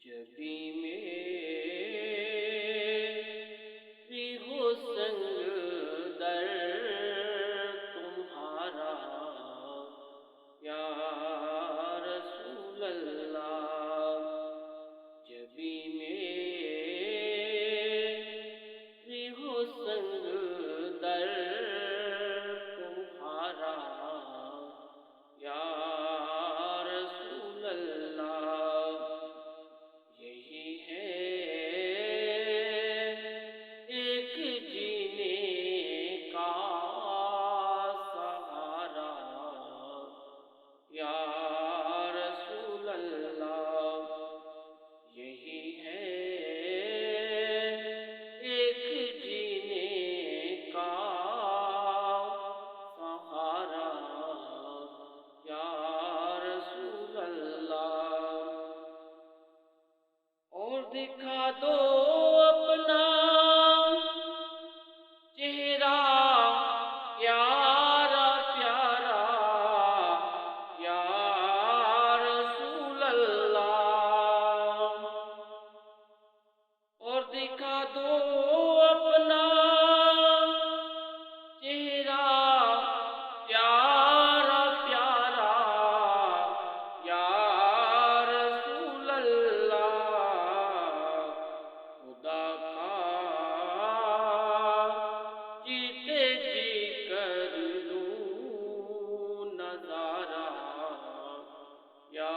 جبھی میری ہو سنگ در تمہارا یا رسول اللہ، جبھی میری ہو سنگ در تمہارا یا رسول اللہ، یہی ہے ایک جینے کا سہارا یا رسول اللہ، یہی ہے ایک جینے کا سہارا یا رسول اللہ، اور دکھا دو اپنا چہرہ پیارا پیارا یا رسول اللہ، اور دکھا دو اپنا چہرہ پیارا پیارا یا رسول اللہ، خدا کا جیتے جی کر لوں نظارہ یا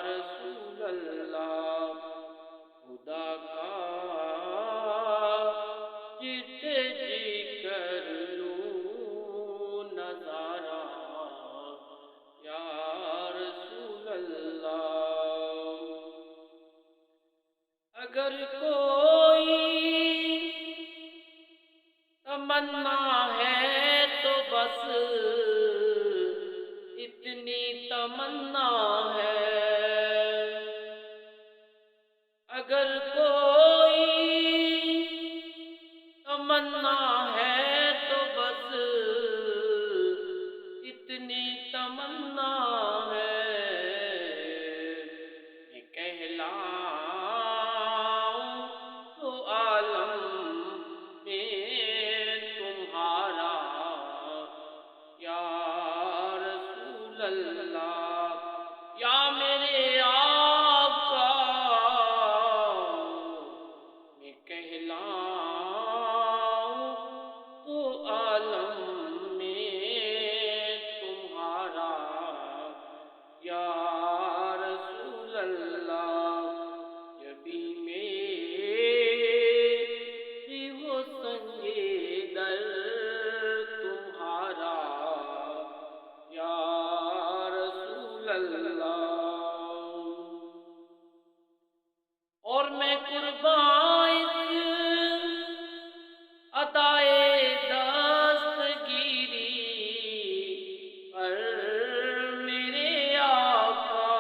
رسول اللہ، خدا کا جیتے جی کر لوں نظارہ یا رسول اللہ، اگر کوئی تمنا ہے تو بس اتنی تمنا ہے، اگر کوئی تمنا ہے تو بس اتنی تمنا ہے، میں کہلاؤں تو عالم میں تمہارا یا رسول اللہ، یا میرے آقا میں کہلاؤں تو عالم میں تمہارا یا رسول اللہ، جبھی میری ہو سنگ در تمہارا یا رسول اللہ، اور میں قربان عطائے دستگیری پر میرے آقا،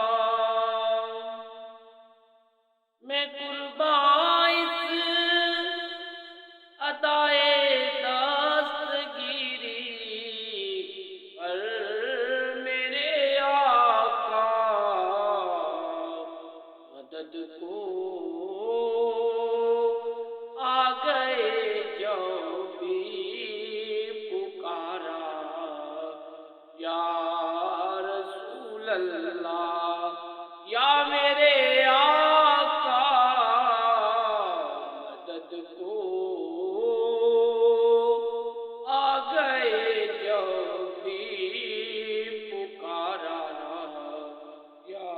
میں قربان عطائے دستگیری پر میرے آقا، مدد کو آ گئے جو بھی پکارا یا رسول اللہ، یا میرے آقا مدد کو آ گئے جو بھی پکارا یا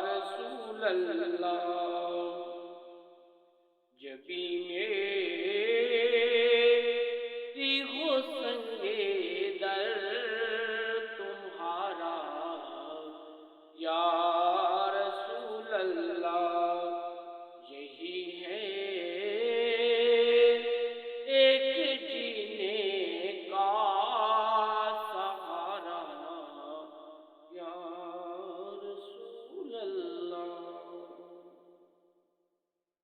رسول اللہ۔